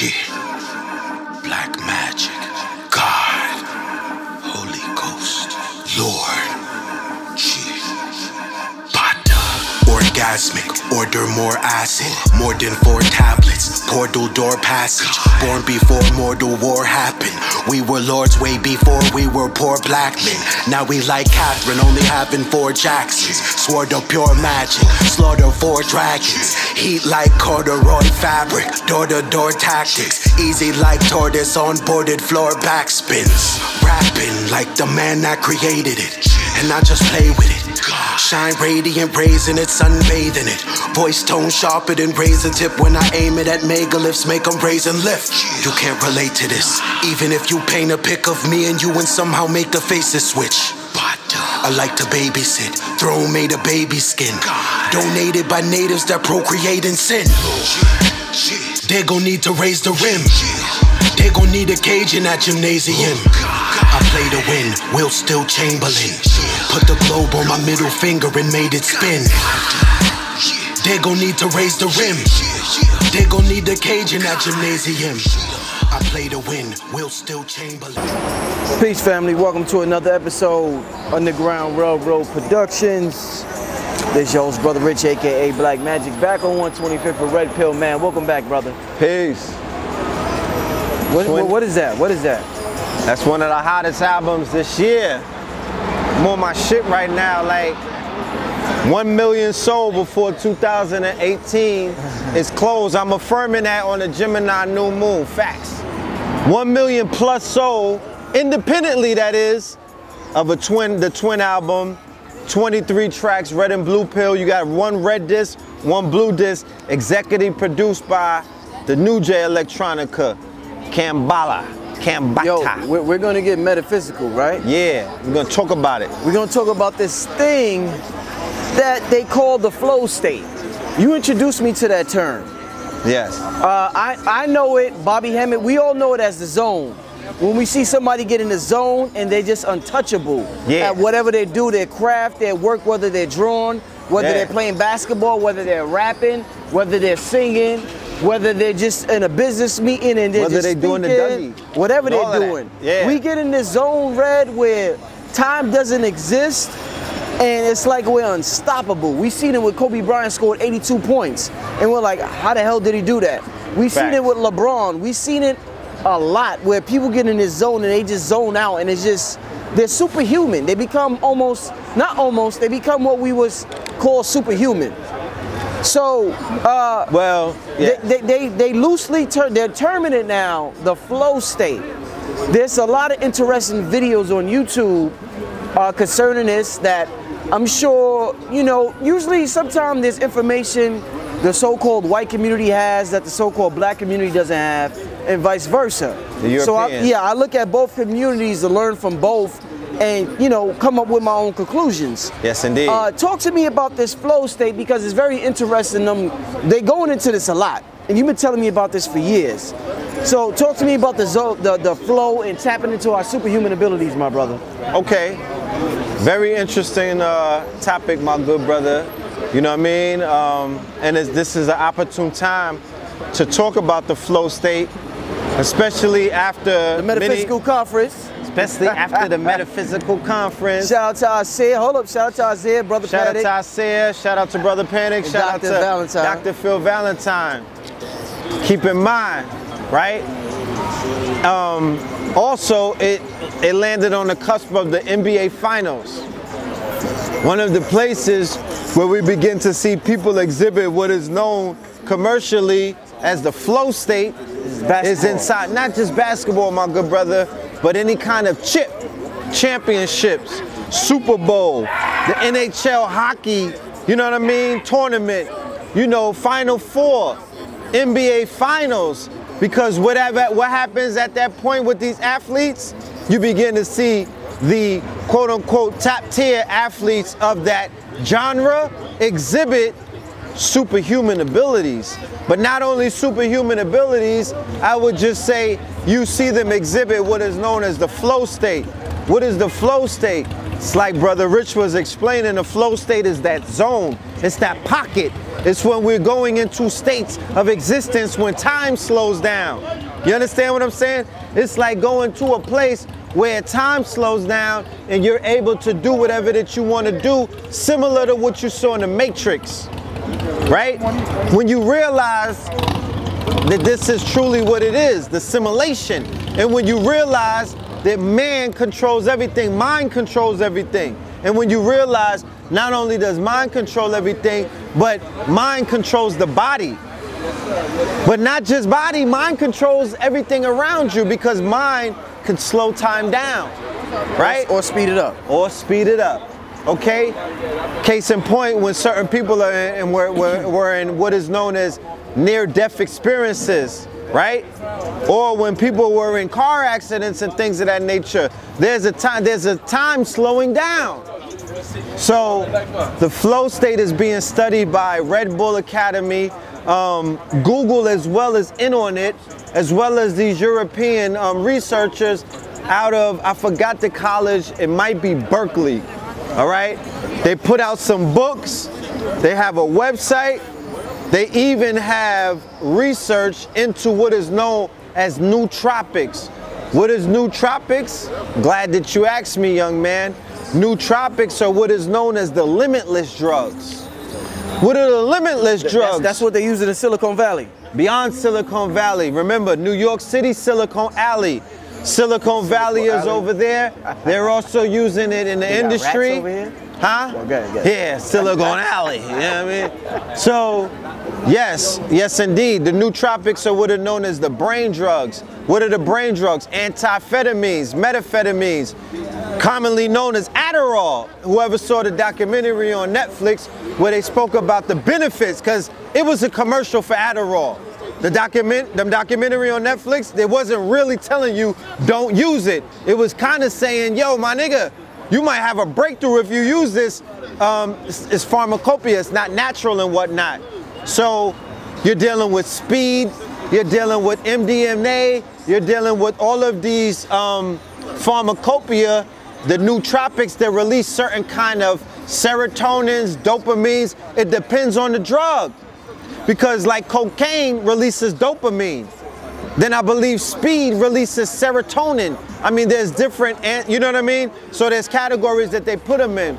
Black magic, God, Holy Ghost, Lord, orgasmic, order more acid, more than 4 tablets, portal door passage, born before mortal war happened. We were lords way before we were poor black men. Now we like Catherine, only having 4 Jacksons. Sword of pure magic, slaughter 4 dragons. Heat like corduroy fabric, door-to-door tactics. Easy like tortoise on boarded floor backspins. Rapping like the man that created it, and I just play with it. Shine radiant, raising it, sunbathing it. Voice tone sharper than razor tip. When I aim it at megaliths, make them raise and lift. You can't relate to this, even if you paint a pic of me and you and somehow make the faces switch. I like to babysit, throne made of baby skin, donated by natives that procreate in sin. They gon' need to raise the rim, they gon' need a cage in that gymnasium. I play to win, Will Still Chamberlain. Put the globe on my middle finger and made it spin. They gon' need to raise the rim, they gon' need a cage in that gymnasium. I play to win, Will Still Chamberlain. Peace, family. Welcome to another episode of Underground Railroad Productions. This your host, Brother Rich, aka Black Magik, back on 125th for Red Pill, man. Welcome back, brother. Peace. What is that? What is that? That's one of the hottest albums this year. I'm on my shit right now, like 1 million sold before 2018 is closed. I'm affirming that on the Gemini new moon. Facts. 1 million plus sold, independently that is, of the twin album. 23 tracks, red and blue pill. You got 1 red disc, 1 blue disc. Executive produced by the New J Electronica, Cambatta. Yo, we're gonna get metaphysical, right? Yeah, we're gonna talk about it. We're gonna talk about this thing that they call the flow state. You introduced me to that term. Yes. I know it, Bobby Hammett, we all know it as the zone. When we see somebody get in the zone and they're just untouchable at whatever they do, their craft, their work, whether they're drawing, whether they're playing basketball, whether they're rapping, whether they're singing, whether they're just in a business meeting and they're whether just doing the Dougie, whatever they're doing. We get in this zone, Red, where time doesn't exist and it's like we're unstoppable. We seen it with Kobe Bryant scored 82 points and we're like, how the hell did he do that? We seen it with LeBron. We seen it a lot where people get in this zone and they just zone out and it's just, they're superhuman. They become they become what we was called superhuman. So, they loosely they're terming it now the flow state. There's a lot of interesting videos on YouTube concerning this that I'm sure, you know, usually sometimes there's information the so-called white community has that the so-called black community doesn't have, and vice versa. So I look at both communities to learn from both and, you know, come up with my own conclusions. Yes, indeed. Talk to me about this flow state because it's very interesting. They're going into this a lot, and you've been telling me about this for years. So talk to me about the flow and tapping into our superhuman abilities, my brother. Okay. Very interesting topic, my good brother. You know what I mean? And this is an opportune time to talk about the flow state, especially after the Metaphysical Conference. Especially after the Metaphysical Conference. Shout out to Isaiah. Hold up. Shout out to Isaiah, Brother Panic. Shout out to Isaiah. Shout out to Brother Panic. Shout out to Dr. Phil Valentine. Keep in mind, right? Also, it landed on the cusp of the NBA Finals. One of the places where we begin to see people exhibit what is known commercially as the flow state is inside, not just basketball, my good brother, but any kind of championships, Super Bowl, the NHL hockey, you know what I mean, tournament, you know, Final Four, NBA Finals, because what happens at that point with these athletes, you begin to see the quote-unquote top-tier athletes of that genre exhibit superhuman abilities. But not only superhuman abilities, I would just say you see them exhibit what is known as the flow state. What is the flow state? It's like Brother Rich was explaining, the flow state is that zone. It's that pocket. It's when we're going into states of existence when time slows down. You understand what I'm saying? It's like going to a place where time slows down and you're able to do whatever that you want to do, similar to what you saw in the Matrix, right? When you realize that this is truly what it is, the simulation, and when you realize that man controls everything, mind controls everything, and when you realize not only does mind control everything, but mind controls the body. But not just body, mind controls everything around you, because mind can slow time down, right? Or speed it up. Or speed it up, okay? Case in point, when certain people are in, were in what is known as near-death experiences, right? Or when people were in car accidents and things of that nature, there's a time slowing down. So the flow state is being studied by Red Bull Academy, Google as well is in on it, as well as these European researchers out of, I forgot the college, it might be Berkeley, all right? They put out some books, they have a website, they even have research into what is known as nootropics. What is nootropics? Glad that you asked me, young man. Nootropics are what is known as the limitless drugs. What are the limitless drugs? That's what they use in Silicon Valley. Beyond Silicon Valley. Remember, New York City, Silicon Alley. Silicon Valley is over there. They're also using it in the industry. Rats over here? Huh? Okay. Yeah, Silicon Alley. You know what I mean? So, yes indeed. The nootropics are what are known as the brain drugs. What are the brain drugs? Amphetamines, methamphetamines, commonly known as Adderall. Whoever saw the documentary on Netflix where they spoke about the benefits, because it was a commercial for Adderall. The documentary on Netflix, they wasn't really telling you don't use it. It was kind of saying, yo, my nigga, you might have a breakthrough if you use this. It's pharmacopoeia, it's not natural and whatnot. So you're dealing with speed, you're dealing with MDMA, you're dealing with all of these pharmacopoeia, the nootropics that release certain kind of serotonins, dopamines. It depends on the drug. Because like cocaine releases dopamine. Then I believe speed releases serotonin. I mean, there's different, you know what I mean? So there's categories that they put them in.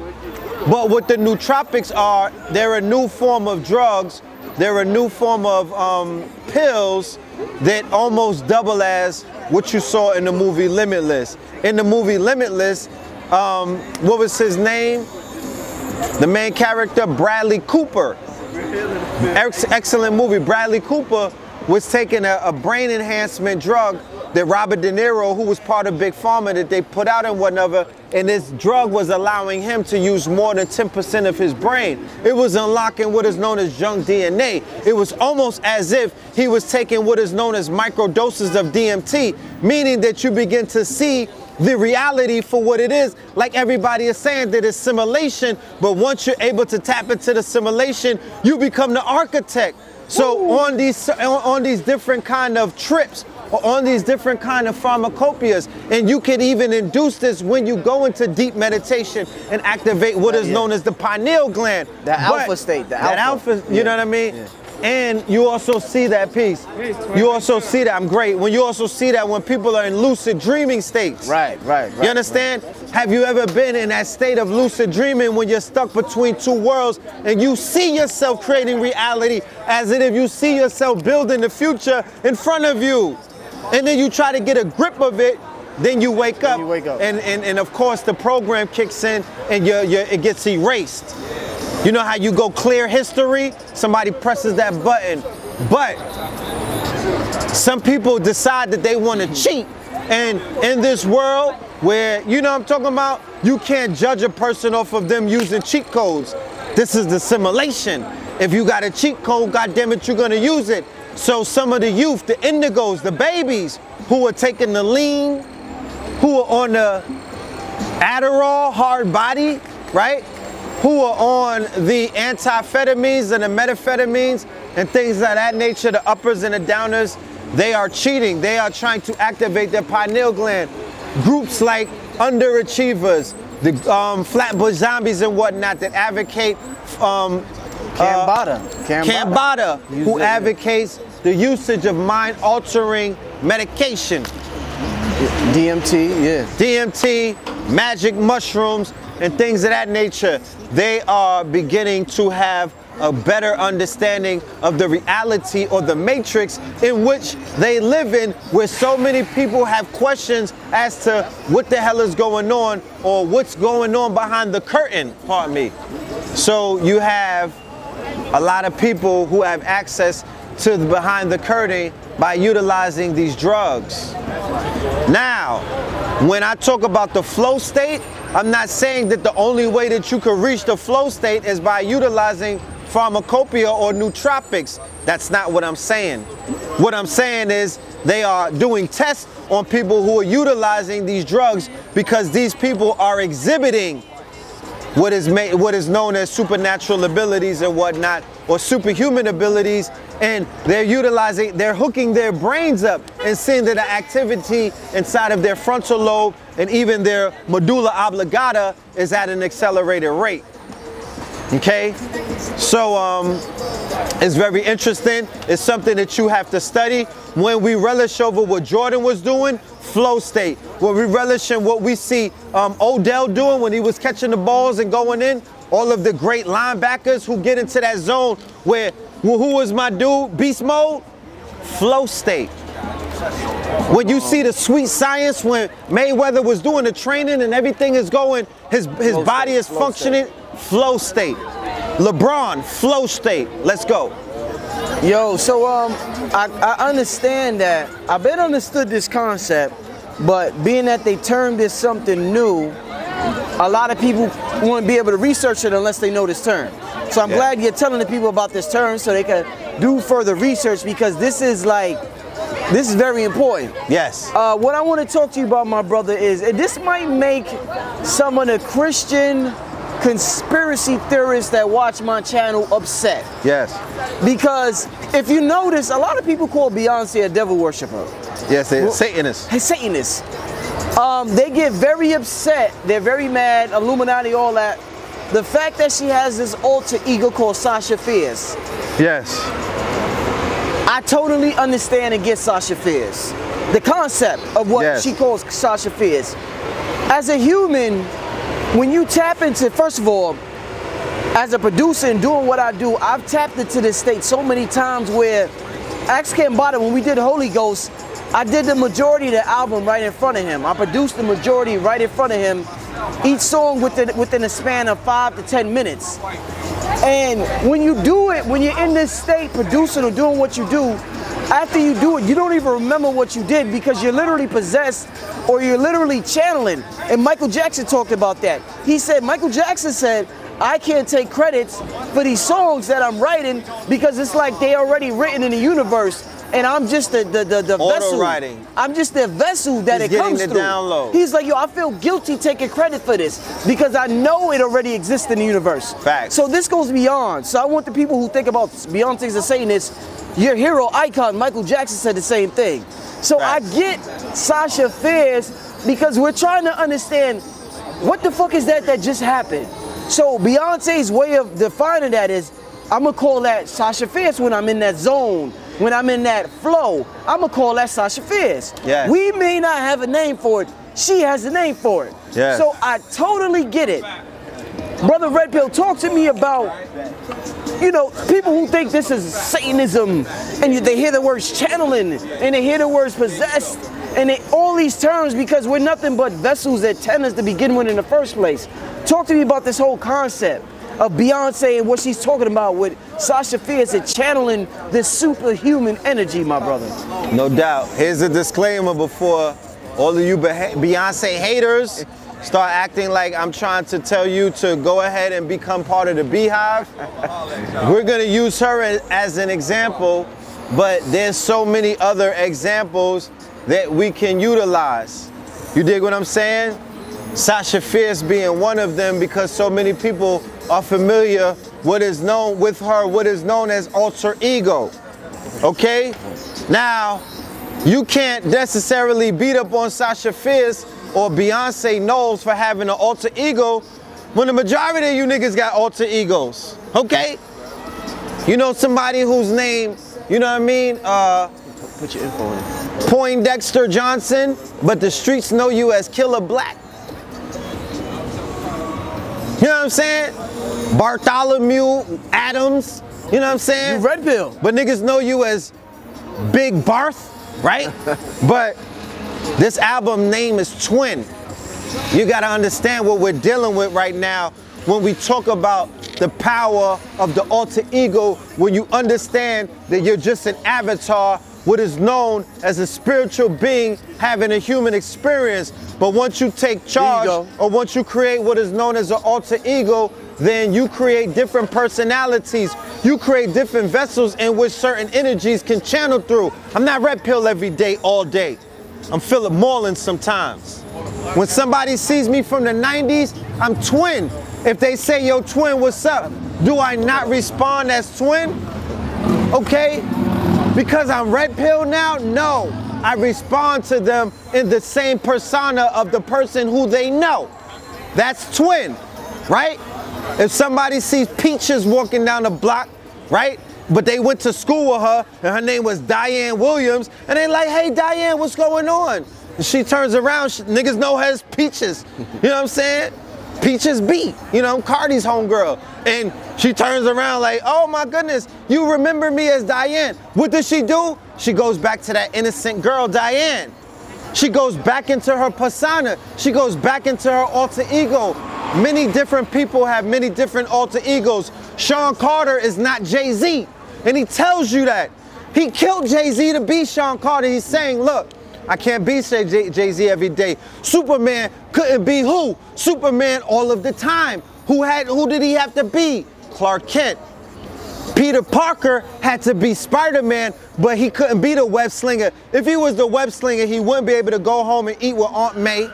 But what the nootropics are, they're a new form of drugs. They're a new form of pills that almost double as what you saw in the movie Limitless. In the movie Limitless, what was his name? The main character, Bradley Cooper. Excellent movie. Bradley Cooper was taking a brain enhancement drug that Robert De Niro, who was part of Big Pharma, that they put out and whatever, and this drug was allowing him to use more than 10% of his brain. It was unlocking what is known as junk DNA. It was almost as if he was taking what is known as microdoses of DMT, meaning that you begin to see the reality for what it is. Like everybody is saying, that it's simulation, but once you're able to tap into the simulation, you become the architect. So on these different kind of trips, or on these different kind of pharmacopoeias, and you can even induce this when you go into deep meditation and activate what is known as the pineal gland. The alpha state. That alpha, you know what I mean? Yeah. And you also see that piece. You also see that, I'm great. When you also see that when people are in lucid dreaming states. Right. You understand? Right. Have you ever been in that state of lucid dreaming when you're stuck between two worlds and you see yourself creating reality as if you see yourself building the future in front of you? And then you try to get a grip of it, then you wake up. And of course the program kicks in and it gets erased. You know how you go clear history? Somebody presses that button. But some people decide that they want to cheat. And in this world where, you know what I'm talking about? You can't judge a person off of them using cheat codes. This is the simulation. If you got a cheat code, goddammit, you're gonna use it. So some of the youth, the indigos, the babies who are taking the lean, who are on the Adderall, hard body, right? Who are on the amphetamines and the methamphetamines and things of that nature, the uppers and the downers, they are cheating. They are trying to activate their pineal gland. Groups like underachievers, the Flatbush Zombies and whatnot that advocate Cambatta, who advocates the usage of mind-altering medication. DMT, yeah. DMT, magic mushrooms, and things of that nature. They are beginning to have a better understanding of the reality or the matrix in which they live in, where so many people have questions as to what the hell is going on or what's going on behind the curtain, pardon me. So you have a lot of people who have access to the behind the curtain by utilizing these drugs. Now, when I talk about the flow state, I'm not saying that the only way that you can reach the flow state is by utilizing pharmacopoeia or nootropics. That's not what I'm saying. What I'm saying is they are doing tests on people who are utilizing these drugs because these people are exhibiting what is known as supernatural abilities and whatnot, or superhuman abilities, and they're hooking their brains up and seeing that the activity inside of their frontal lobe and even their medulla oblongata is at an accelerated rate. Okay, so it's very interesting. It's something that you have to study. When we relish over what Jordan was doing, flow state. When we relish in what we see Odell doing when he was catching the balls and going in, all of the great linebackers who get into that zone where, who was my dude, beast mode? Flow state. When you see the sweet science when Mayweather was doing the training and everything is going, his body is functioning, flow state. LeBron, flow state. Let's go. Yo, so I understand that. I've been understood this concept, but being that they termed this something new, a lot of people won't be able to research it unless they know this term. So I'm glad you're telling the people about this term so they can do further research, because this is very important. Yes. What I want to talk to you about, my brother, is this might make some of the Christian conspiracy theorists that watch my channel upset. Yes. Because if you notice, a lot of people call Beyonce a devil worshiper. Yes, they're Satanists. Satanists. They get very upset. They're very mad. Illuminati, all that. The fact that she has this alter ego called Sasha Fierce. Yes. I totally understand and get Sasha Fierce. The concept of what she calls Sasha Fierce. As a human, when you tap into, first of all, as a producer and doing what I do, I've tapped into this state so many times where, ask Cambatta, when we did Holy Ghost, I did the majority of the album right in front of him. I produced the majority right in front of him, each song within a span of 5 to 10 minutes. And when you do it, when you're in this state producing or doing what you do, after you do it, you don't even remember what you did because you're literally possessed or you're literally channeling. And Michael Jackson talked about that. He said, Michael Jackson said, I can't take credits for these songs that I'm writing because it's like they already written in the universe. And I'm just the vessel. Writing. I'm just the vessel that it comes through. Download. He's like, yo, I feel guilty taking credit for this because I know it already exists in the universe. Facts. So this goes beyond. So I want the people who think about Beyonce's a Satanist, your hero icon, Michael Jackson, said the same thing. So Facts. I get Sasha Fierce because we're trying to understand what the fuck is that just happened. So Beyonce's way of defining that is, I'm gonna call that Sasha Fierce when I'm in that zone. When I'm in that flow, I'm gonna call that Sasha Fierce. Yes. We may not have a name for it. She has a name for it. Yes. So I totally get it. Brother Red Pill, talk to me about, you know, people who think this is Satanism and they hear the words channeling and they hear the words possessed and all these terms because we're nothing but vessels that tend us to begin with in the first place. Talk to me about this whole concept of Beyonce and what she's talking about with Sasha Fierce and channeling this superhuman energy, my brother. No doubt. Here's a disclaimer before all of you Beyonce haters start acting like I'm trying to tell you to go ahead and become part of the Beehive. We're gonna use her as an example, but there's so many other examples that we can utilize. You dig what I'm saying? Sasha Fierce being one of them because so many people are familiar what is known with her, what is known as alter ego. Okay? Now, you can't necessarily beat up on Sasha Fierce or Beyonce knows for having an alter ego, when the majority of you niggas got alter egos, okay? You know somebody whose name, you know what I mean? Put your info in. Poindexter Johnson, but the streets know you as Killer Black. You know what I'm saying? Bartholomew Adams, you know what I'm saying? You red pill. But niggas know you as Big Barth, right? But this album name is Twin. You gotta understand what we're dealing with right now when we talk about the power of the alter ego, when you understand that you're just an avatar, what is known as a spiritual being having a human experience. But once you take charge, or once you create what is known as an alter ego, then you create different personalities. You create different vessels in which certain energies can channel through. I'm not red pill every day, all day. I'm Philip Morland sometimes. When somebody sees me from the 90s, I'm Twin. If they say, yo, Twin, what's up? Do I not respond as Twin? Okay? Because I'm red pill now? No. I respond to them in the same persona of the person who they know. That's Twin, right? If somebody sees Peaches walking down the block, right? But they went to school with her, and her name was Diane Williams, and they like, hey, Diane, what's going on? And she turns around, niggas know her as Peaches. You know what I'm saying? Peaches B, you know, Cardi's homegirl. And she turns around like, oh my goodness, you remember me as Diane. What does she do? She goes back to that innocent girl, Diane. She goes back into her persona. She goes back into her alter ego. Many different people have many different alter egos. Sean Carter is not Jay-Z, and he tells you that. He killed Jay-Z to be Sean Carter. He's saying, look, I can't be Jay-Z every day. Superman couldn't be who? Superman all of the time. Who did he have to be? Clark Kent. Peter Parker had to be Spider-Man, but he couldn't be the web slinger. If he was the web slinger, he wouldn't be able to go home and eat with Aunt May.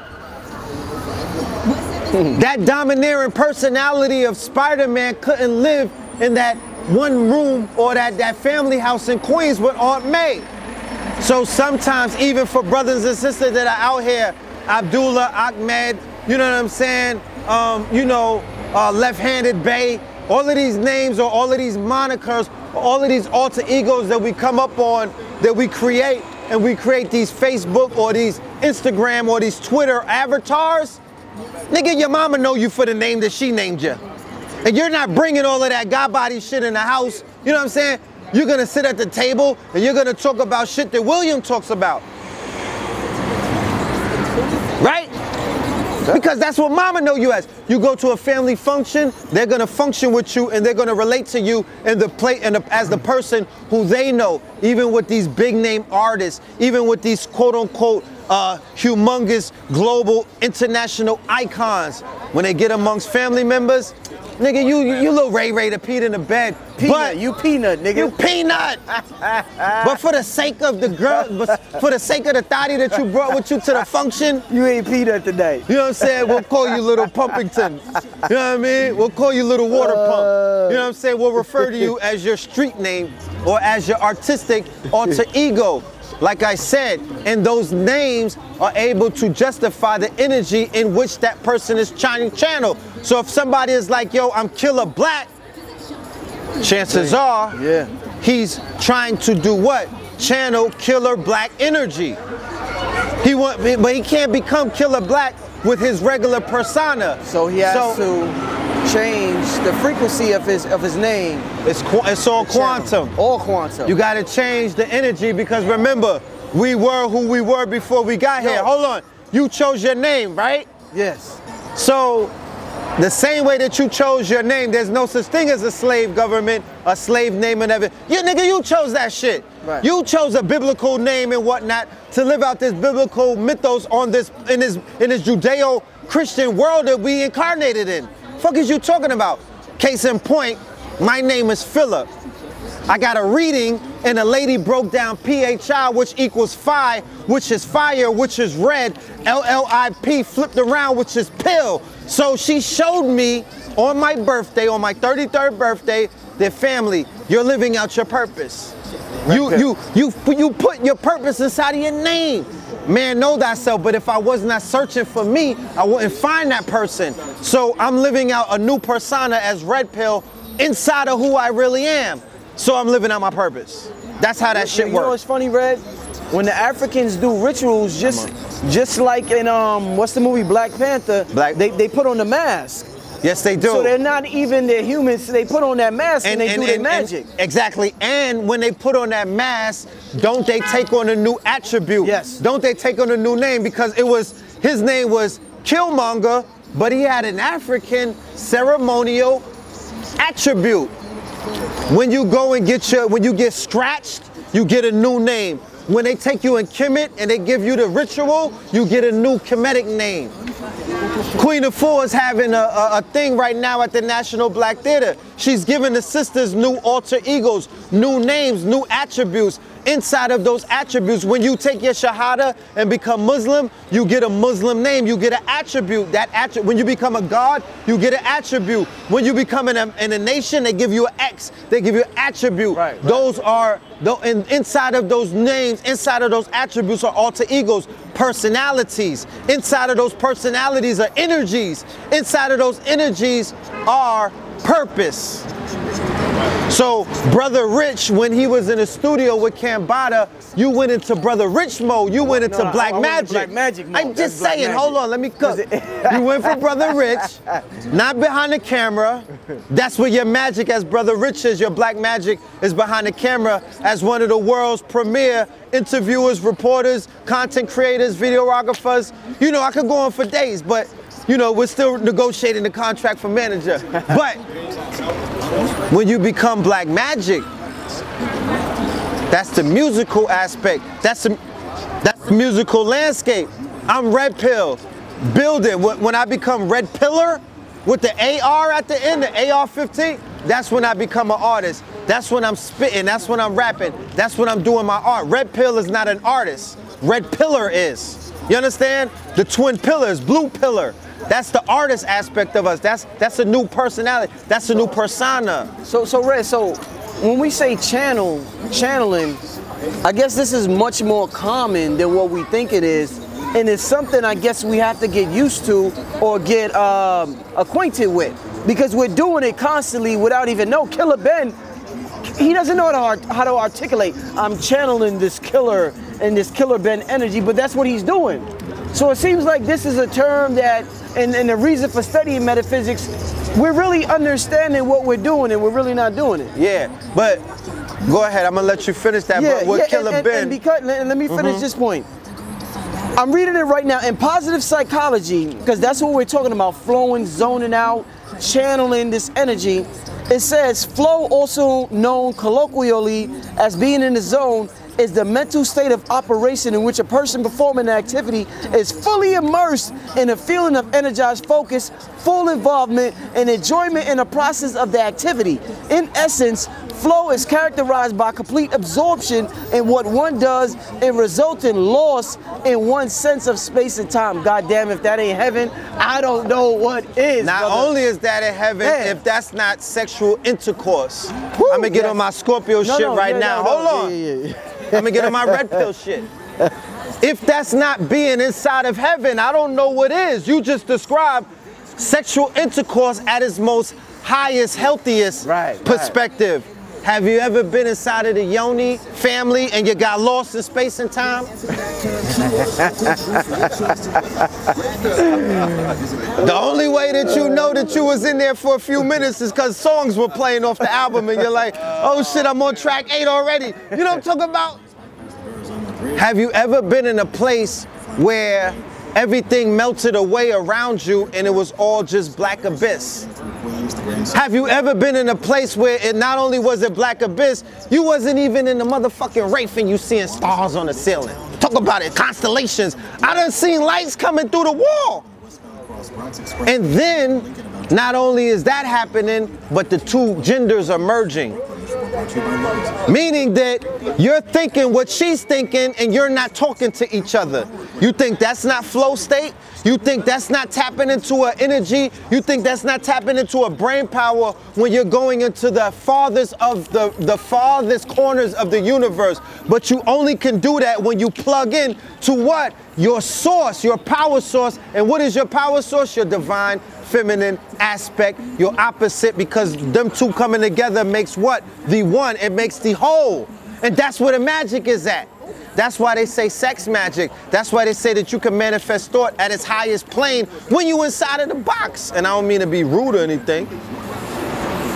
That domineering personality of Spider-Man couldn't live in that one room or that family house in Queens with Aunt May. So sometimes, even for brothers and sisters that are out here, Abdullah, Ahmed, you know what I'm saying? Left-handed Bay, all of these names or all of these monikers, all of these alter egos that we come up on, that we create, and we create these Facebook or these Instagram or these Twitter avatars. Nigga, your mama know you for the name that she named you. And you're not bringing all of that God body shit in the house. You know what I'm saying? You're gonna sit at the table and you're gonna talk about shit that William talks about. Right? Because that's what mama know you as. You go to a family function, they're gonna function with you and they're gonna relate to you in the as the person who they know. Even with these big name artists, even with these quote unquote humongous global international icons, when they get amongst family members, nigga, you little Ray to Pete in the bed. Peanut, but you peanut, nigga. You peanut. But for the sake of the girl, for the sake of the thotty that you brought with you to the function, you ain't peanut today. You know what I'm saying? We'll call you little Pumpington. You know what I mean? We'll call you little water pump. You know what I'm saying? We'll refer to you as your street name or as your artistic alter ego. Like I said, and those names are able to justify the energy in which that person is trying to channel. So if somebody is like, yo, I'm Killer Black, chances are he's trying to do what? Channel Killer Black energy. But he can't become Killer Black with his regular persona. So he has to change the frequency of his name. It's all quantum. All quantum. You got to change the energy because remember, we were who we were before we got here. Hold on. You chose your name, right? Yes. So the same way that you chose your name, there's no such thing as a slave government, a slave name and everything. Nigga, you chose that shit. Right. You chose a biblical name and whatnot to live out this biblical mythos on this in this Judeo-Christian world that we incarnated in. Fuck is you talking about? Case in point, my name is Philip. I got a reading and a lady broke down PHI, which equals phi, which is fire, which is red, LLIP flipped around, which is pill. So she showed me on my birthday, on my 33rd birthday, that family, you're living out your purpose. You put your purpose inside of your name. man, know thyself. But if I was not searching for me, I wouldn't find that person. So I'm living out a new persona as Red Pill inside of who I really am. So I'm living out my purpose. That's how that shit works. You know what's funny, Red? When the Africans do rituals, just like in what's the movie Black Panther, they put on the mask. Yes, they do. So they're not even their humans. They put on that mask and they do their magic. Exactly. And when they put on that mask, don't they take on a new attribute? Yes. Don't they take on a new name? Because his name was Killmonger, but he had an African ceremonial attribute. When you go and when you get scratched, you get a new name. When they take you in Kemet and they give you the ritual, you get a new Kemetic name. Queen of Four is having a thing right now at the National Black Theater. She's giving the sisters new alter egos, new names, new attributes. Inside of those attributes, when you take your Shahada and become Muslim, you get a Muslim name, you get an attribute. When you become a god, you get an attribute. When you become in a nation, they give you an X, they give you an attribute. Right. Those are, inside of those names, inside of those attributes are alter egos, personalities. Inside of those personalities are energies. Inside of those energies are purpose. So Brother Rich, when he was in the studio with Cambatta, you went into Brother Rich mode. You went into Black Magic. Black Magic mode. I'm just saying, hold on, let me cook. You went for Brother Rich, not behind the camera. That's where your magic as Brother Rich is. Your Black Magic is behind the camera as one of the world's premier interviewers, reporters, content creators, videographers. You know, I could go on for days, but you know, we're still negotiating the contract for manager. But when you become Black Magic, that's the musical aspect. That's the musical landscape. I'm Red Pill, building. When I become Red Pillar, with the AR at the end, the AR-15, that's when I become an artist. That's when I'm spitting, that's when I'm rapping, that's when I'm doing my art. Red Pill is not an artist. Red Pillar is. You understand? The twin pillars, blue pillar. That's the artist aspect of us. That's a new personality. That's a new persona. So Red, when we say channeling, I guess this is much more common than what we think it is. And it's something I guess we have to get used to or get acquainted with. Because we're doing it constantly without even knowing. Killer Ben, he doesn't know how to articulate. I'm channeling this killer and this Killer Ben energy, but that's what he's doing. So it seems like this is a term that, and the reason for studying metaphysics, we're really understanding what we're doing and we're really not doing it. Yeah, but go ahead, I'm gonna let you finish that. Yeah, but with Killer Ben. And let me finish this point. I'm reading it right now in positive psychology, because that's what we're talking about, flowing, zoning out, channeling this energy. It says flow, also known colloquially as being in the zone, is the mental state of operation in which a person performing an activity is fully immersed in a feeling of energized focus, full involvement, and enjoyment in the process of the activity. In essence, flow is characterized by complete absorption in what one does and resulting loss in one's sense of space and time. God damn, if that ain't heaven, I don't know what is. Not brother. Only is that in heaven, if that's not sexual intercourse. Woo, I'm gonna get on my Scorpio shit right now. Hold on. I'm gonna get on my Red Pill shit. If that's not being inside of heaven, I don't know what is. You just described sexual intercourse at its most highest, healthiest perspective. Have you ever been inside of the Yoni family and you got lost in space and time? The only way that you know that you was in there for a few minutes is because songs were playing off the album and you're like, oh shit, I'm on track 8 already. You know what I'm talking about? Have you ever been in a place where everything melted away around you and it was all just black abyss? Have you ever been in a place where it not only was it black abyss, you wasn't even in the motherfucking Wraith and you seeing stars on the ceiling? Talk about it, constellations. I done seen lights coming through the wall. And then, not only is that happening, but the two genders are merging. Meaning that you're thinking what she's thinking and you're not talking to each other. You think that's not flow state? You think that's not tapping into an energy? You think that's not tapping into a brain power when you're going into the farthest of the farthest corners of the universe? But you only can do that when you plug in to what? Your source, your power source. And what is your power source? Your divine feminine aspect, your opposite, because them two coming together makes what? The one. It makes the whole. And that's where the magic is at. That's why they say sex magic. That's why they say that you can manifest thought at its highest plane when you inside of the box. And I don't mean to be rude or anything.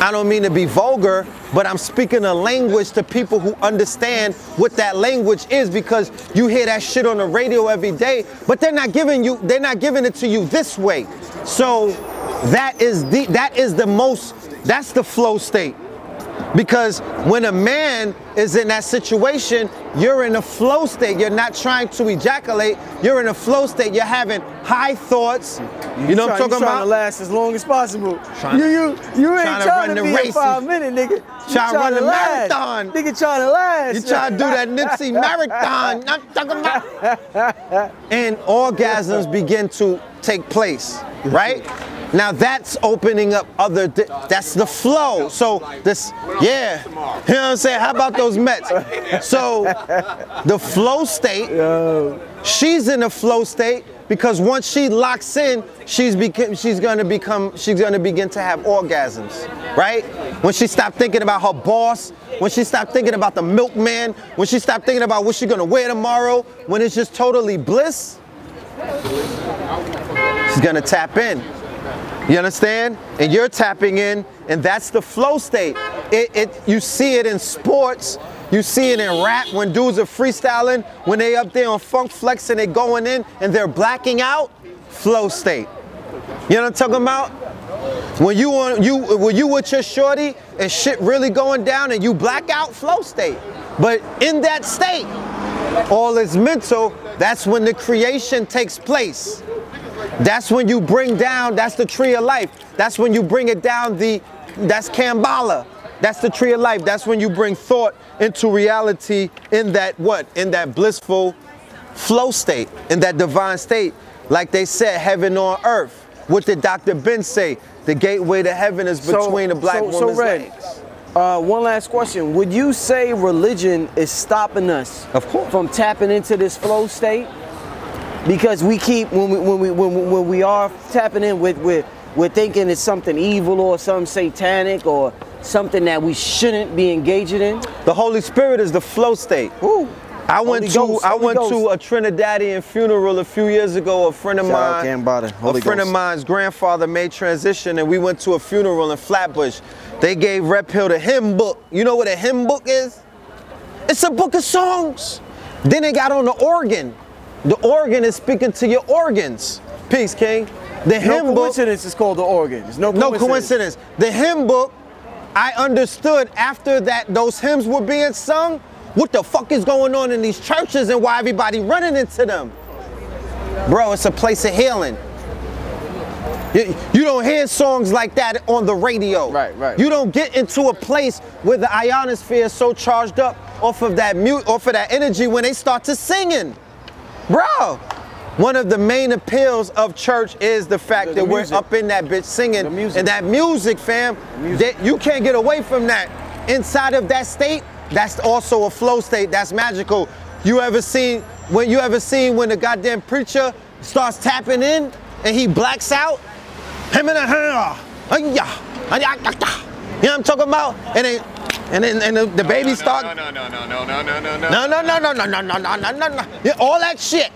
I don't mean to be vulgar, but I'm speaking a language to people who understand what that language is, because you hear that shit on the radio every day, but they're not giving it to you this way. So that's the flow state. Because when a man is in that situation, you're in a flow state. You're not trying to ejaculate. You're in a flow state. You're having high thoughts. You know what I'm talking about? Trying to last as long as possible. You ain't trying to be a 5 minute, nigga. Trying to run the marathon. Nigga trying to last. You trying to do that Nipsey marathon. I'm talking about. And orgasms begin to take place, right? Now that's opening up that's the flow. So this, yeah, you know what I'm saying? How about those Mets? So the flow state, she's in a flow state because once she locks in, she's gonna begin to have orgasms, right? When she stopped thinking about her boss, when she stopped thinking about the milkman, when she stopped thinking about what she's gonna wear tomorrow, when it's just totally bliss, she's gonna tap in. You understand? And you're tapping in, and that's the flow state. You see it in sports, you see it in rap when dudes are freestyling, when they up there on Funk Flex and they going in and they're blacking out, flow state. You know what I'm talking about? When you with your shorty and shit really going down and you black out, flow state. But in that state, all is mental, that's when the creation takes place. That's when you bring down, that's the tree of life. That's when you bring it down, that's Cambatta. That's the tree of life. That's when you bring thought into reality in that what? In that blissful flow state, in that divine state. Like they said, heaven on earth. What did Dr. Ben say? The gateway to heaven is between the black woman's legs. One last question. Would you say religion is stopping us from tapping into this flow state? Because we keep, when we are tapping in, we're thinking it's something evil or something satanic or something that we shouldn't be engaging in. The Holy Spirit is the flow state. Ooh. I went to a Trinidadian funeral a few years ago. A friend of mine's grandfather made transition, and we went to a funeral in Flatbush. They gave Rep Hill the hymn book. You know what a hymn book is? It's a book of songs. Then they got on the organ. The organ is speaking to your organs. Peace, King. The hymn book. No coincidence is called the organ. No coincidence. The hymn book, I understood after that those hymns were being sung, what the fuck is going on in these churches and why everybody running into them. Bro, it's a place of healing. You don't hear songs like that on the radio. Right. You don't get into a place where the ionosphere is so charged up off of that energy when they start to singing. Bro, one of the main appeals of church is the fact that we're up in that bitch singing. And that music, fam, you can't get away from that. Inside of that state, that's also a flow state. That's magical. You ever seen when the goddamn preacher starts tapping in and he blacks out? Him in the hair. You know what I'm talking about? And then the baby start. No. Yeah, all that shit.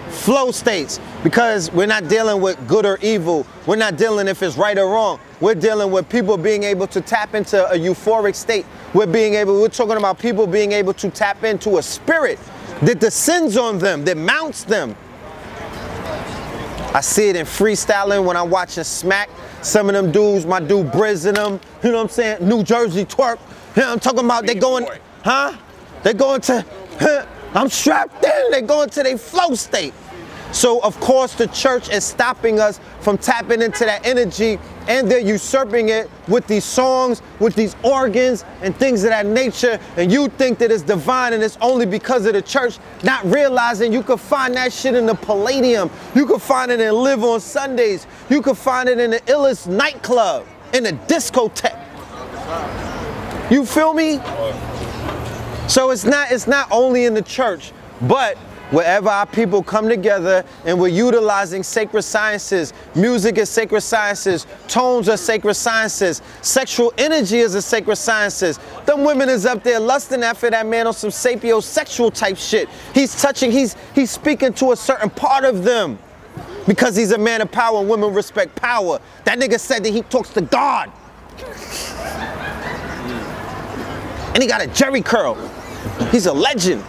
Flow states. Because we're not dealing with good or evil. We're not dealing if it's right or wrong. We're dealing with people being able to tap into a euphoric state. We're talking about people being able to tap into a spirit that descends on them, that mounts them. I see it in freestyling when I'm watching Smack. Some of them dudes, my dude Briz and them, you know what I'm saying? New Jersey twerk. You know what I'm talking about? They going, They going to, I'm strapped in. They going to their flow state. So of course the church is stopping us from tapping into that energy, and they're usurping it with these songs, with these organs and things of that nature. And you think that it's divine and it's only because of the church, not realizing you could find that shit in the Palladium. You could find it in Live on Sundays. You could find it in the illest nightclub, in a discotheque. You feel me? So it's not only in the church, but wherever our people come together and we're utilizing sacred sciences. Music is sacred sciences. Tones are sacred sciences. Sexual energy is a sacred sciences. Them women is up there lusting after that man on some sapiosexual type shit. He's touching, he's speaking to a certain part of them because he's a man of power and women respect power. That nigga said that he talks to God. And he got a jerry curl. He's a legend.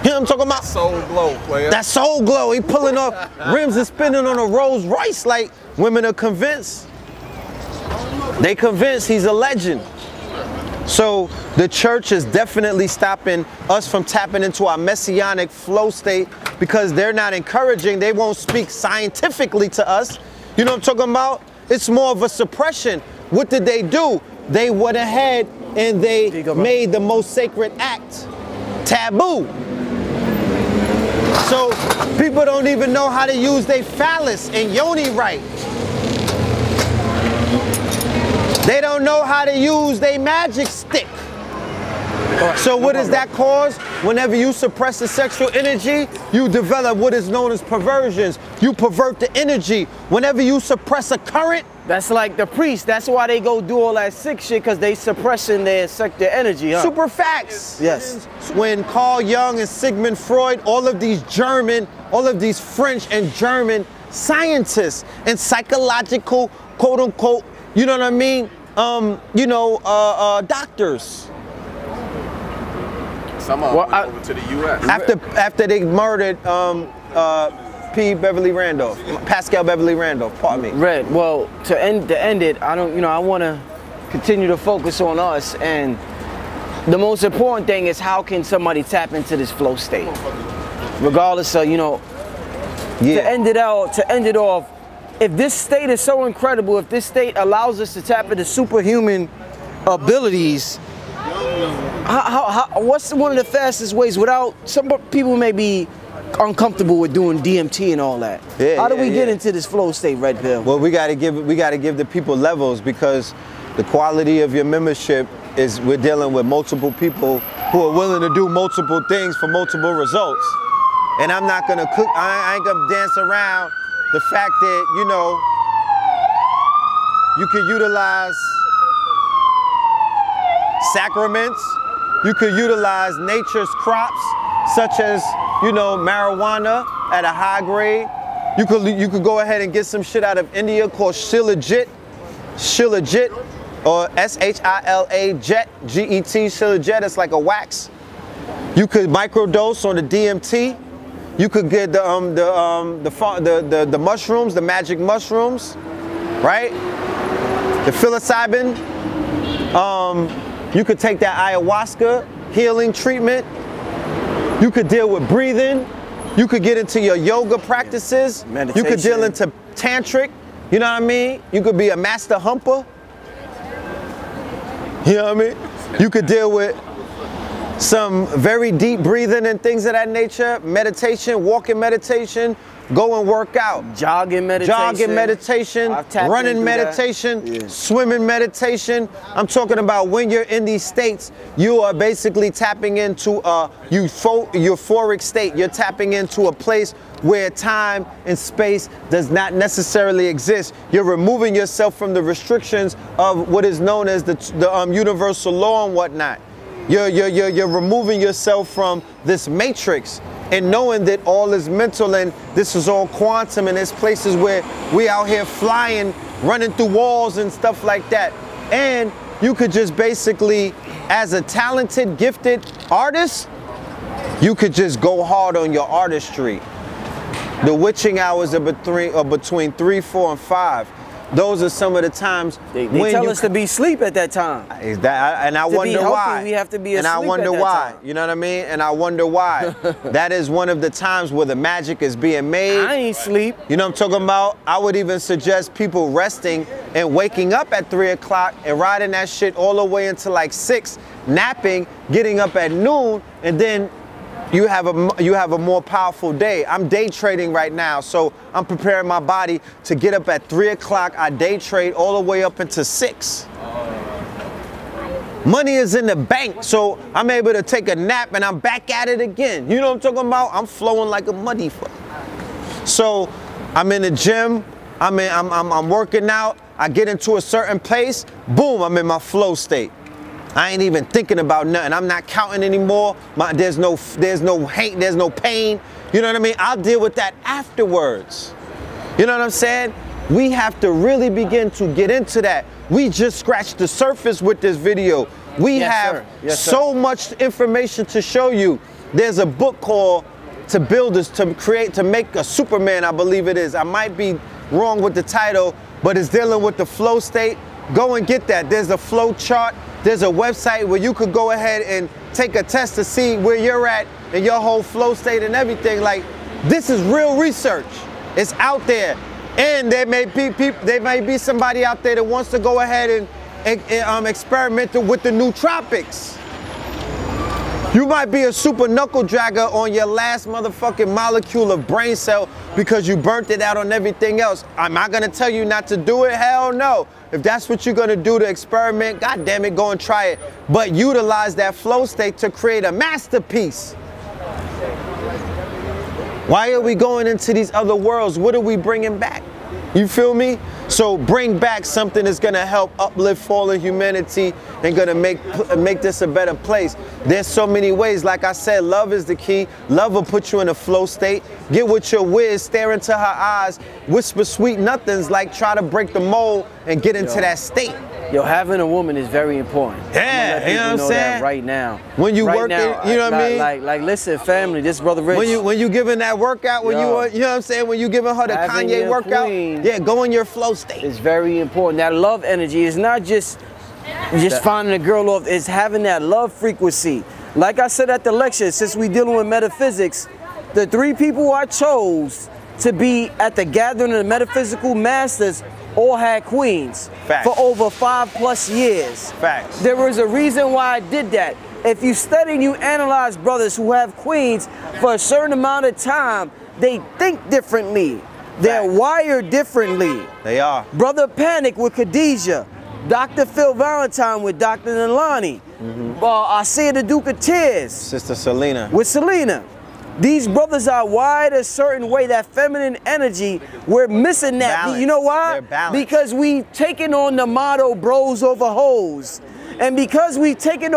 You know what I'm talking about? Soul glow, player. That soul glow. He pulling off rims and spinning on a Rolls Royce. Like, women are convinced. They convinced he's a legend. So the church is definitely stopping us from tapping into our messianic flow state because they're not encouraging. They won't speak scientifically to us. You know what I'm talking about? It's more of a suppression. What did they do? They went ahead and they made the most sacred act taboo. So people don't even know how to use their phallus and yoni right. They don't know how to use their magic stick. So what does that cause? Whenever you suppress the sexual energy, you develop what is known as perversions. You pervert the energy. Whenever you suppress a current, that's like the priest. That's why they go do all that sick shit, because they suppressing their energy, huh? Super facts. Yes. When Carl Jung and Sigmund Freud, all of these French and German scientists and psychological, quote unquote, you know what I mean? Doctors. Some of them went over to the U.S. After they murdered Pascal Beverly Randolph, pardon me. Red, well, to end it, I want to continue to focus on us, and the most important thing is how can somebody tap into this flow state? Regardless of, to end it off, if this state is so incredible, if this state allows us to tap into superhuman abilities, what's one of the fastest ways without, some people may be uncomfortable with doing DMT and all that. How do we get into this flow state, Red Pill? Well, we got to give the people levels, because the quality of your membership is we're dealing with multiple people who are willing to do multiple things for multiple results. And I'm not gonna I ain't gonna dance around the fact that, you can utilize sacraments, you could utilize nature's crops, such as, marijuana at a high grade. You could go ahead and get some shit out of India called Shilajit, or S-H-I-L-A jet, G-E-T, Shilajit. It's like a wax. You could microdose on the DMT. You could get the mushrooms, the magic mushrooms, right? The psilocybin. You could take that ayahuasca healing treatment. You could deal with breathing. You could get into your yoga practices. Meditation. You could deal into tantric. You know what I mean? You could be a master humper. You know what I mean? You could deal with some very deep breathing and things of that nature. Meditation, walking meditation, go and work out. Jogging meditation. Running meditation, swimming meditation. I'm talking about when you're in these states, you are basically tapping into a euphoric state. You're tapping into a place where time and space does not necessarily exist. You're removing yourself from the restrictions of what is known as the universal law and whatnot. You're removing yourself from this matrix and knowing that all is mental and this is all quantum, and there's places where we out here flying, running through walls and stuff like that. And you could just basically, as a talented, gifted artist, you could just go hard on your artistry. The witching hours are between 3, 4, and 5. those are some of the times they tell us to be asleep at that time. And I wonder why. We have to be asleep. And I wonder why. Time. You know what I mean? And I wonder why. That is one of the times where the magic is being made. I ain't sleep. You know what I'm talking about? I would even suggest people resting and waking up at 3 o'clock and riding that shit all the way until like 6, napping, getting up at noon, and then you have a more powerful day. I'm day trading right now, so I'm preparing my body to get up at 3 o'clock. I day trade all the way up into 6. Money is in the bank, so I'm able to take a nap and I'm back at it again. You know what I'm talking about? I'm flowing like a muddy foot. So I'm in the gym, I'm working out, I get into a certain place, boom, I'm in my flow state. I ain't even thinking about nothing. I'm not counting anymore. There's no hate, there's no pain. You know what I mean? I'll deal with that afterwards. You know what I'm saying? We have to really begin to get into that. We just scratched the surface with this video. We have so much information to show you. There's a book called To Build Us, to make a Superman, I believe it is. I might be wrong with the title, but it's dealing with the flow state. Go and get that. There's a flow chart. There's a website where you could go ahead and take a test to see where you're at in your whole flow state and everything. Like, this is real research. It's out there. And there may be somebody out there that wants to go ahead and experiment with the nootropics. You might be a super knuckle dragger on your last motherfucking molecule of brain cell because you burnt it out on everything else. Am I gonna tell you not to do it? Hell no. If that's what you're gonna do to experiment, god damn it, go and try it. But utilize that flow state to create a masterpiece. Why are we going into these other worlds? What are we bringing back? You feel me? So bring back something that's gonna help uplift fallen humanity and gonna make this a better place. There's so many ways. Like I said, love is the key. Love will put you in a flow state. Get with your whiz, stare into her eyes, whisper sweet nothings, like try to break the mold and get into that state. Yo, having a woman is very important. Yeah, you know what I'm saying? Right now. When you working, you know what I mean? Like, listen, family, this brother Rich. When you giving that workout, you know what I'm saying? When you giving her the Kanye workout, yeah, go in your flow state. It's very important. That love energy is not just finding a girl off. It's having that love frequency. Like I said at the lecture, since we dealing with metaphysics, the 3 people I chose to be at the Gathering of the Metaphysical Masters all had queens. Facts. For over 5+ years. Facts. There was a reason why I did that. If you study and you analyze brothers who have queens for a certain amount of time, they think differently. They're wired differently. They are. Brother Panic with Khadijah. Dr. Phil Valentine with Dr. Nalani. I see the Duke of Tears. Sister Selena. With Selena. These brothers are wired a certain way, that feminine energy, we're missing that. Balance. You know why? They're balanced. Because we've taken on the motto, bros over hoes. And because we've taken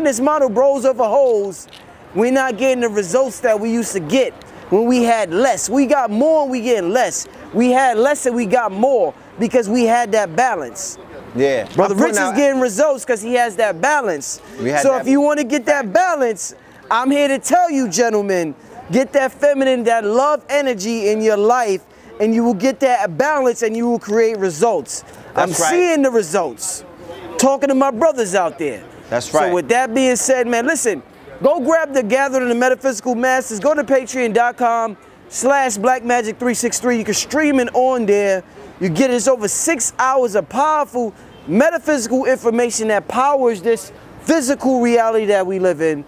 this motto, bros over hoes, we're not getting the results that we used to get when we had less. We got more and we getting less. We had less and we got more because we had that balance. Yeah. Brother Rich is getting results because he has that balance. So if you want to get that balance, I'm here to tell you, gentlemen, get that feminine, that love energy in your life, and you will get that balance and you will create results. I'm seeing the results. Talking to my brothers out there. That's right. So with that being said, man, listen, go grab the Gathering of the Metaphysical Masters. Go to patreon.com/blackmagic363. You can stream it on there. You get us over 6 hours of powerful metaphysical information that powers this physical reality that we live in.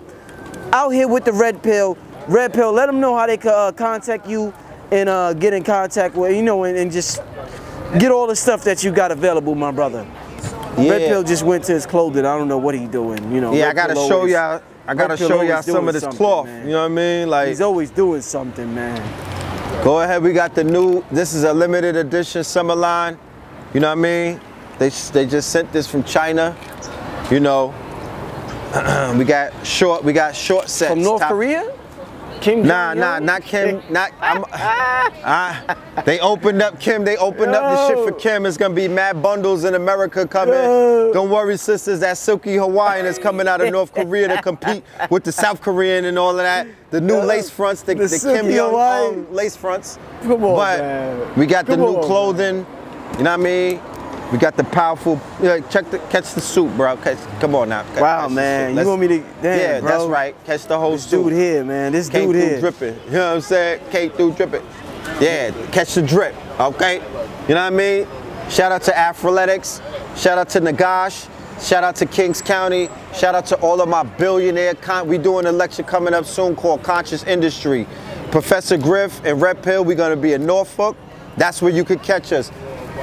Out here with the Red Pill. Red Pill, let them know how they can contact you and get in contact with, you know, and just get all the stuff that you got available, my brother. Yeah. Red Pill just went to his clothing. I don't know what he's doing, you know. Yeah, I gotta show y'all. I gotta show y'all some of this cloth. Man. You know what I mean? Like, he's always doing something, man. Go ahead. We got the new. This is a limited edition summer line. You know what I mean? They just sent this from China. You know. we got short sets. From North Korea? Kim not Kim. They opened up Kim. They opened up the shit for Kim. It's gonna be mad bundles in America coming. Don't worry, sisters. That silky Hawaiian is coming out of North Korea to compete with the South Korean and all of that. The new lace fronts, the Kim Young lace fronts. Come on, but man. we got the new clothing. You know what I mean? We got the powerful, catch the soup, bro. Come on now. Wow, man. You want me to, damn, yeah, bro. that's right. Catch the whole soup. This dude here, man. This dude here. Dripping. You know what I'm saying? Came through dripping. Yeah, catch the drip, okay? You know what I mean? Shout out to Athletics. Shout out to Nagash. Shout out to Kings County. Shout out to all of my billionaire. We doing a lecture coming up soon called Conscious Industry. Professor Griff and Red Pill, we're gonna be in Norfolk. That's where you could catch us.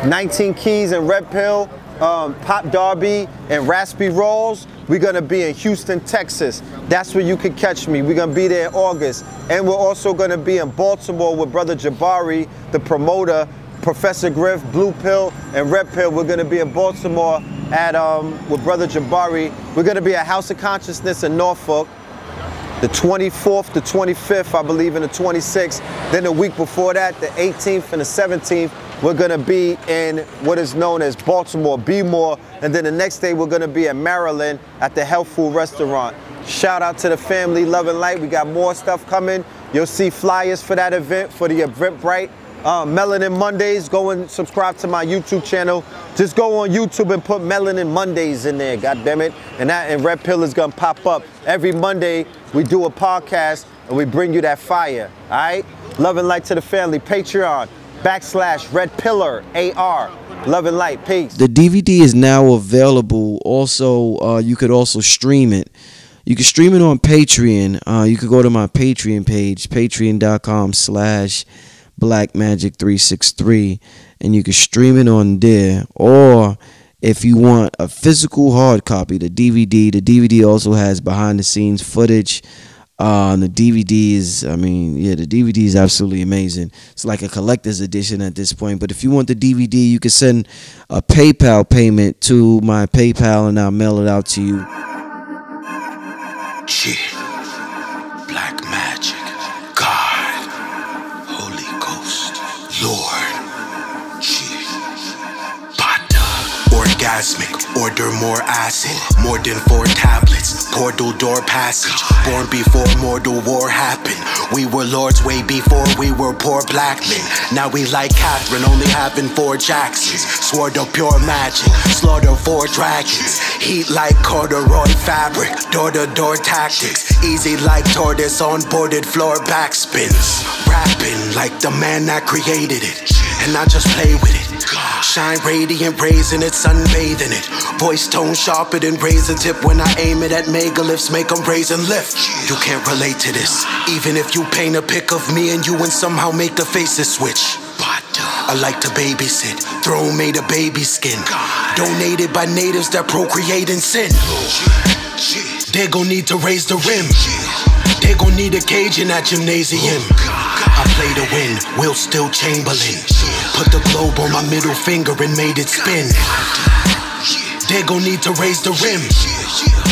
19 Keys and Red Pill, Pop Derby and Raspy Rolls. We're gonna be in Houston, Texas. That's where you could catch me. We're gonna be there in August. And we're also gonna be in Baltimore with Brother Jabari, the promoter, Professor Griff, Blue Pill, and Red Pill. We're gonna be in Baltimore at with Brother Jabari. We're gonna be at House of Consciousness in Norfolk, the 24th, the 25th, I believe, and the 26th. Then the week before that, the 18th and the 17th, we're gonna be in what is known as Baltimore, B-More, and then the next day we're gonna be in Maryland at the Health Food Restaurant. Shout out to the family, Love and Light. We got more stuff coming. You'll see flyers for that event, for the Eventbrite. Melanin Mondays, go and subscribe to my YouTube channel. Just go on YouTube and put Melanin Mondays in there, God damn it. And Red Pill is gonna pop up. Every Monday, we do a podcast and we bring you that fire, all right? Love and Light to the family, Patreon.com/Red Pillar AR. Love and Light, peace. The DVD is now available. Also, you could also stream it. You can stream it on Patreon. You could go to my Patreon page, patreon.com/BlackMagic363, and you can stream it on there. Or if you want a physical hard copy, the DVD also has behind the scenes footage. The DVD is, the DVD is absolutely amazing. It's like a collector's edition at this point. But if you want the DVD, you can send a PayPal payment to my PayPal and I'll mail it out to you. Black magic, God, Holy Ghost, Lord, orgasmic, order more acid, more than 4 tablets, portal door passage, born before mortal war happened. We were lords way before we were poor black men. Now we like Catherine, only having 4 Jacksons. Sword of pure magic, slaughter 4 dragons. Heat like corduroy fabric, door-to-door tactics. Easy like tortoise on boarded floor backspins. Rapping like the man that created it, and I just play with it. Shine radiant, raising it, sunbathing it. Voice tone sharper than razor tip when I aim it at megaliths, make them raise and lift. You can't relate to this, even if you paint a pic of me and you and somehow make the faces switch. I like to babysit, throne made of baby skin, donated by natives that procreate in sin. They gon' need to raise the rim, they gon' need a cage in that gymnasium. I play to win, Will Still Chamberlain. Put the globe on my middle finger and made it spin. They gon' need to raise the rim,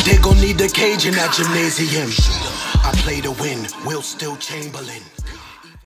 they gon' need a cage in that gymnasium. I play to win, Will Still Chamberlain.